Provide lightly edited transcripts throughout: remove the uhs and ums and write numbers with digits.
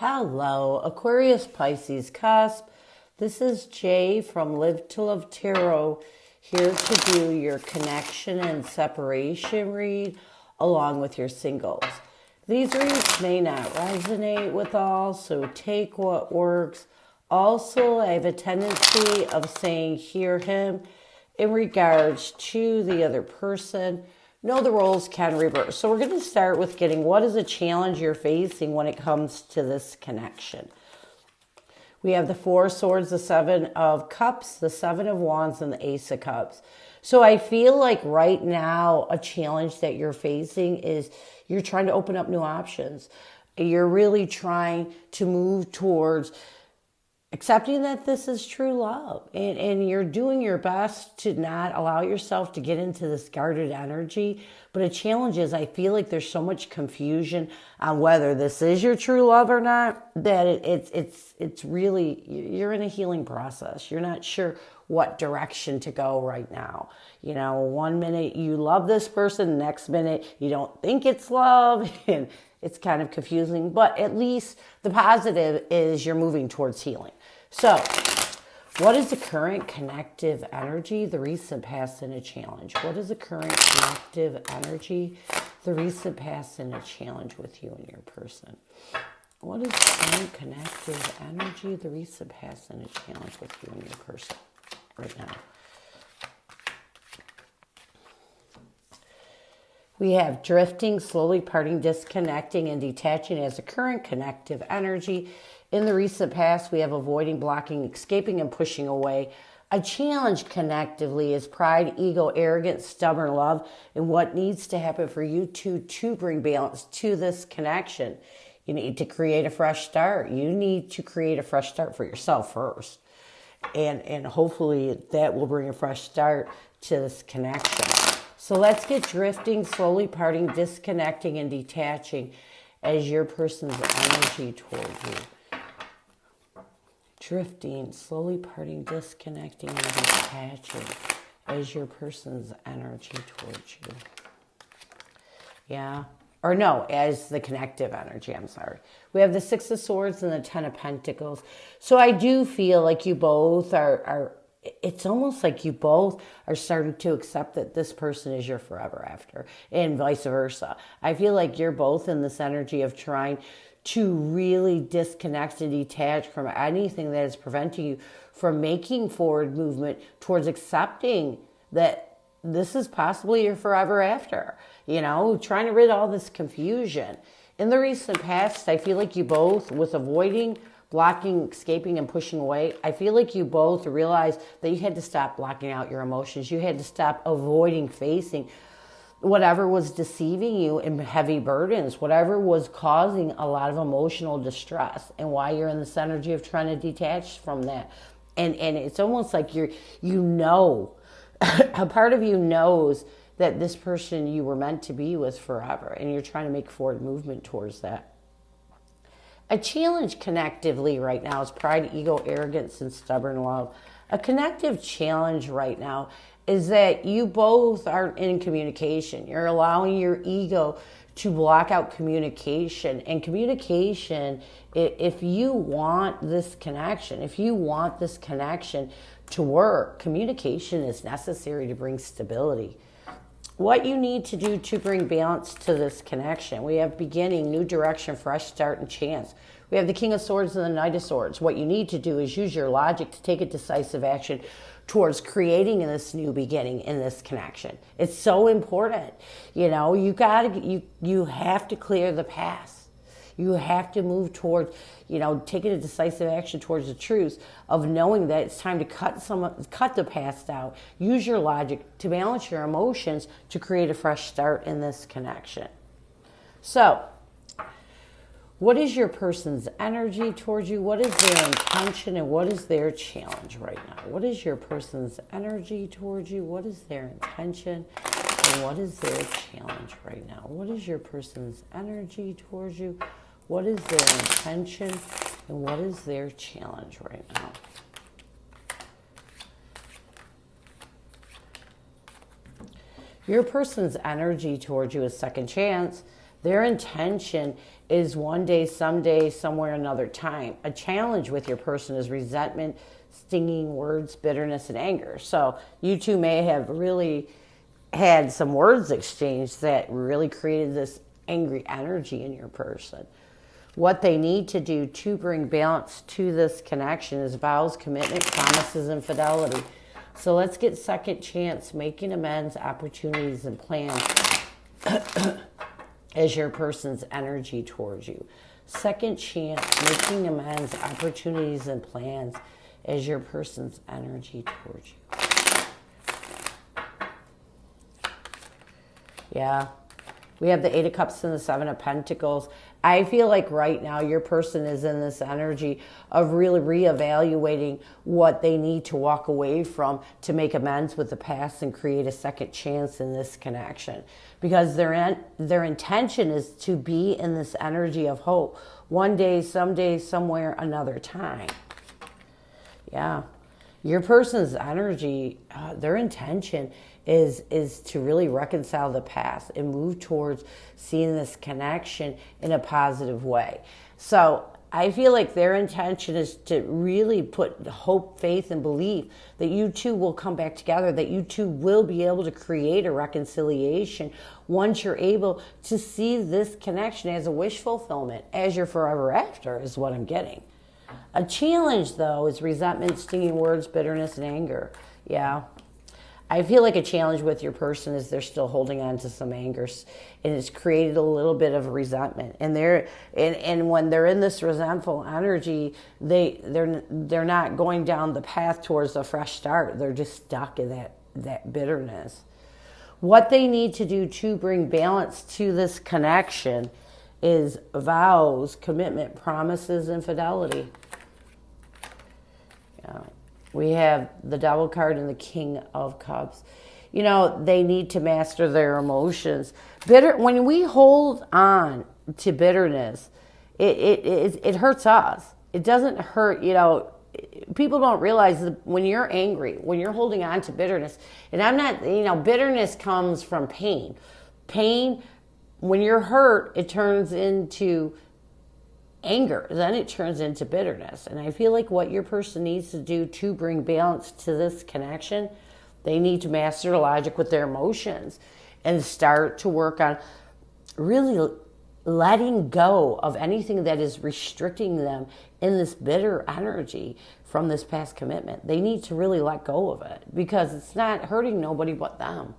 Hello, Aquarius Pisces Cusp. This is Jay from Live to Love Tarot, here to do your connection and separation read along with your singles. These reads may not resonate with all, so take what works. Also, I have a tendency of saying hear him in regards to the other person. Know the roles can reverse. So we're going to start with getting what is a challenge you're facing when it comes to this connection. We have the Four of Swords, the Seven of Cups, the Seven of Wands, and the Ace of Cups. So I feel like right now a challenge that you're facing is you're trying to open up new options. You're really trying to move towards accepting that this is true love, and you're doing your best to not allow yourself to get into this guarded energy. But a challenge is I feel like there's so much confusion on whether this is your true love or not, that it's really, you're in a healing process. You're not sure what direction to go right now. You know, one minute you love this person, next minute you don't think it's love, and it's kind of confusing. But at least the positive is you're moving towards healing. So, what is the current connective energy, the recent, past, and a challenge? What is the current connective energy, the recent, past, and a challenge with you and your person? What is the current connective energy, the recent, past, and a challenge with you and your person right now? We have drifting, slowly parting, disconnecting, and detaching as a current connective energy. In the recent past, we have avoiding, blocking, escaping, and pushing away. A challenge connectively is pride, ego, arrogance, stubborn love, and what needs to happen for you to bring balance to this connection. You need to create a fresh start. You need to create a fresh start for yourself first. And hopefully that will bring a fresh start to this connection. So let's get drifting, slowly parting, disconnecting, and detaching as your person's energy toward you. Drifting, slowly parting, disconnecting, and detaching as your person's energy towards you. Yeah. Or no, as the connective energy, I'm sorry. We have the Six of Swords and the Ten of Pentacles. So I do feel like you both are it's almost like you both are starting to accept that this person is your forever after, and vice versa. I feel like you're both in this energy of trying to really disconnect and detach from anything that is preventing you from making forward movement towards accepting that this is possibly your forever after. You know, trying to rid all this confusion. In the recent past, I feel like you both, with avoiding, blocking, escaping, and pushing away, I feel like you both realized that you had to stop blocking out your emotions. You had to stop avoiding facing whatever was deceiving you in heavy burdens, whatever was causing a lot of emotional distress, and why you're in this energy of trying to detach from that. And it's almost like you know, a part of you knows that this person you were meant to be with forever, and you're trying to make forward movement towards that. A challenge connectively right now is pride, ego, arrogance, and stubborn love. A connective challenge right now is that you both aren't in communication. You're allowing your ego to block out communication. And communication, if you want this connection, to work, communication is necessary to bring stability. What you need to do to bring balance to this connection. We have beginning, new direction, fresh start, and chance. We have the King of Swords and the Knight of Swords. What you need to do is use your logic to take a decisive action towards creating this new beginning in this connection. It's so important. You know, you have to clear the past. You have to move towards, taking a decisive action towards the truth of knowing that it's time to cut the past out. Use your logic to balance your emotions to create a fresh start in this connection. So, what is your person's energy towards you? What is their intention, and what is their challenge right now? What is your person's energy towards you? What is their intention, and what is their challenge right now? What is your person's energy towards you? What is their intention, and what is their challenge right now? Your person's energy towards you is second chance, Their intention is one day, someday, somewhere, another time. A challenge with your person is resentment, stinging words, bitterness, and anger. So you two may have really had some words exchanged that really created this angry energy in your person. What they need to do to bring balance to this connection is vows, commitment, promises, and fidelity. So let's get second chance, making amends, opportunities, and plans as your person's energy towards you. Second chance, making amends, opportunities, and plans as your person's energy towards you. Yeah. We have the Eight of Cups and the Seven of Pentacles. I feel like right now your person is in this energy of really reevaluating what they need to walk away from to make amends with the past and create a second chance in this connection. Because their intention is to be in this energy of hope. One day, someday, somewhere, another time. Yeah. Your person's energy, their intention is to really reconcile the past and move towards seeing this connection in a positive way. So I feel like their intention is to really put hope, faith, and belief that you two will come back together, that you two will be able to create a reconciliation once you're able to see this connection as a wish fulfillment, as your forever after is what I'm getting. A challenge, though, is resentment, stinging words, bitterness, and anger. Yeah. I feel like a challenge with your person is they're still holding on to some anger, and it's created a little bit of resentment. And when they're in this resentful energy, they're not going down the path towards a fresh start. They're just stuck in that bitterness. What they need to do to bring balance to this connection is vows, commitment, promises, and fidelity. Yeah. We have the Devil card and the King of Cups. You know, they need to master their emotions. When we hold on to bitterness, it hurts us. It doesn't hurt, people don't realize that when you're angry, when you're holding on to bitterness, and bitterness comes from pain. Pain, when you're hurt, it turns into anger, then it turns into bitterness. And I feel like what your person needs to do to bring balance to this connection, they need to master the logic with their emotions and start to work on really letting go of anything that is restricting them in this bitter energy from this past commitment. They need to really let go of it because it's not hurting nobody but them.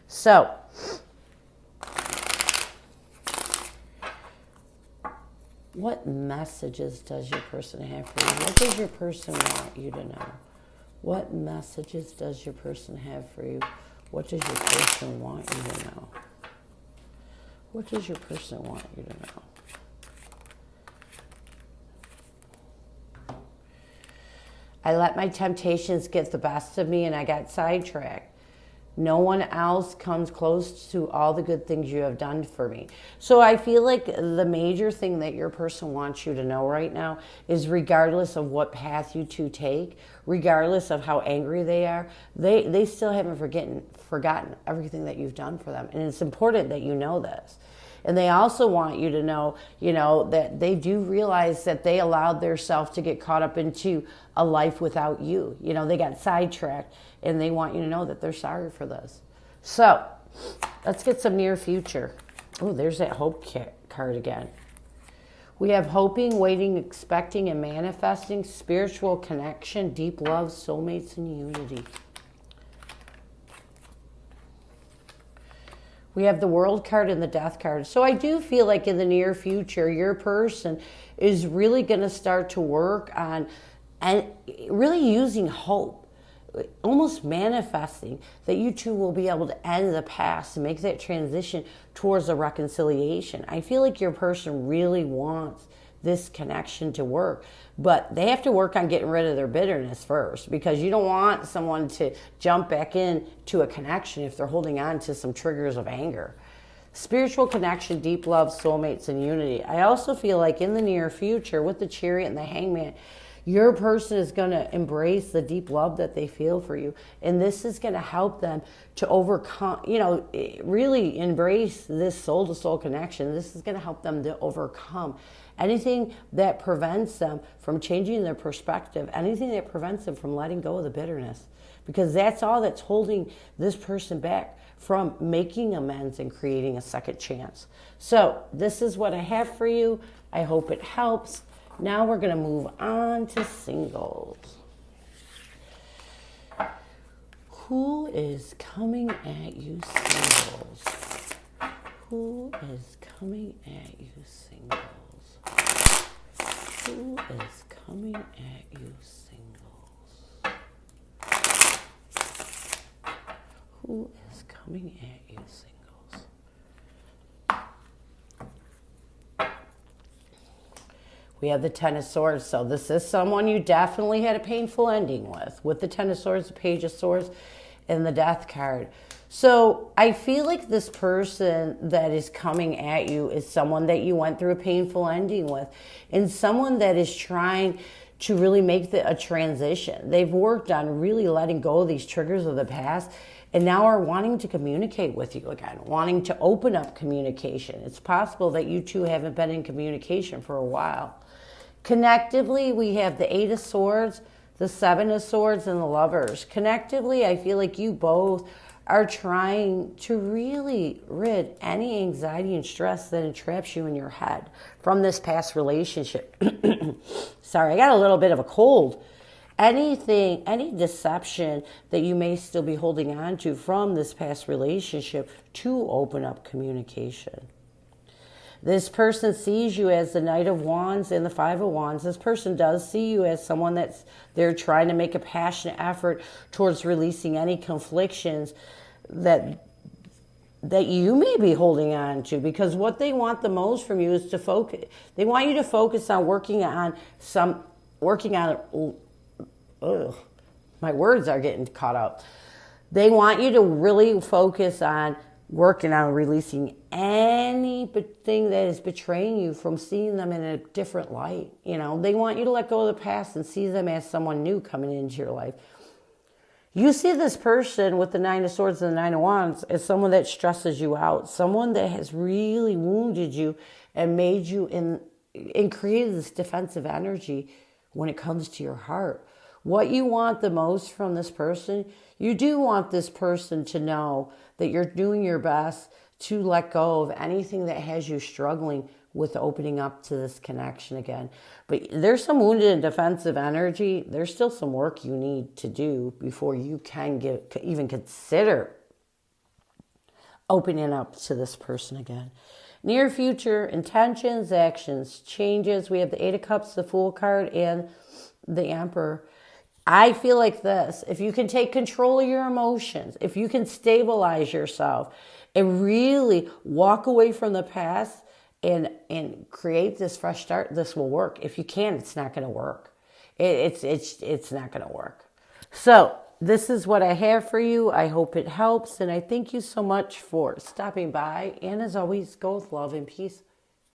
So what messages does your person have for you? What does your person want you to know? What messages does your person have for you? What does your person want you to know? What does your person want you to know? I let my temptations get the best of me and I got sidetracked. No one else comes close to all the good things you have done for me. So I feel like the major thing that your person wants you to know right now is regardless of what path you two take, regardless of how angry they are, they still haven't forgotten everything that you've done for them. And it's important that you know this. And they also want you to know, that they do realize that they allowed themselves to get caught up into a life without you. They got sidetracked, and they want you to know that they're sorry for this. So let's get some near future. Oh, there's that hope card again. We have hoping, waiting, expecting, and manifesting, spiritual connection, deep love, soulmates, and unity. We have the World card and the Death card. So I do feel like in the near future, your person is really going to start to work on and really using hope, almost manifesting that you two will be able to end the past and make that transition towards a reconciliation. I feel like your person really wants this connection to work, but they have to work on getting rid of their bitterness first, because you don't want someone to jump back into a connection if they're holding on to some triggers of anger. Spiritual connection, deep love, soulmates, and unity. I also feel like in the near future with the Chariot and the Hangman, Your person is going to embrace the deep love that they feel for you. And this is going to help them to overcome, really embrace this soul to soul connection. This is going to help them to overcome anything that prevents them from changing their perspective, anything that prevents them from letting go of the bitterness. Because that's all that's holding this person back from making amends and creating a second chance. So this is what I have for you. I hope it helps. Now we're going to move on to singles. Who is coming at you, singles? Who is coming at you, singles? Who is coming at you, singles? Who is coming at you, singles? We have the Ten of Swords, so this is someone you definitely had a painful ending with the Ten of Swords, the Page of Swords, and the Death card. So I feel like this person that is coming at you is someone that you went through a painful ending with, and someone that is trying to really make a transition. They've worked on really letting go of these triggers of the past, and now are wanting to communicate with you again, wanting to open up communication. It's possible that you two haven't been in communication for a while. Connectively, we have the Eight of Swords, the Seven of Swords, and the Lovers. Connectively, I feel like you both are trying to really rid any anxiety and stress that entraps you in your head from this past relationship. Sorry, I got a little bit of a cold. Any deception that you may still be holding on to from this past relationship to open up communication. This person sees you as the Knight of Wands and the Five of Wands. This person does see you as someone they're trying to make a passionate effort towards releasing any conflictions that you may be holding on to, because what they want the most from you is to focus. They want you to focus on working on my words are getting caught up. They want you to really focus on working on releasing anything that is betraying you from seeing them in a different light. They want you to let go of the past and see them as someone new coming into your life. You see this person with the Nine of Swords and the Nine of Wands as someone that stresses you out, someone that has really wounded you and made you and created this defensive energy when it comes to your heart. What you want the most from this person, you do want this person to know that you're doing your best to let go of anything that has you struggling with opening up to this connection again. But there's some wounded and defensive energy. There's still some work you need to do before you can even consider opening up to this person again. Near future, intentions, actions, changes. We have the Eight of Cups, the Fool card, and the Emperor. I feel like this: if you can take control of your emotions, if you can stabilize yourself and really walk away from the past and create this fresh start, this will work. If you can't, it's not going to work. It's not going to work. So this is what I have for you. I hope it helps, and I thank you so much for stopping by. And as always, go with love and peace.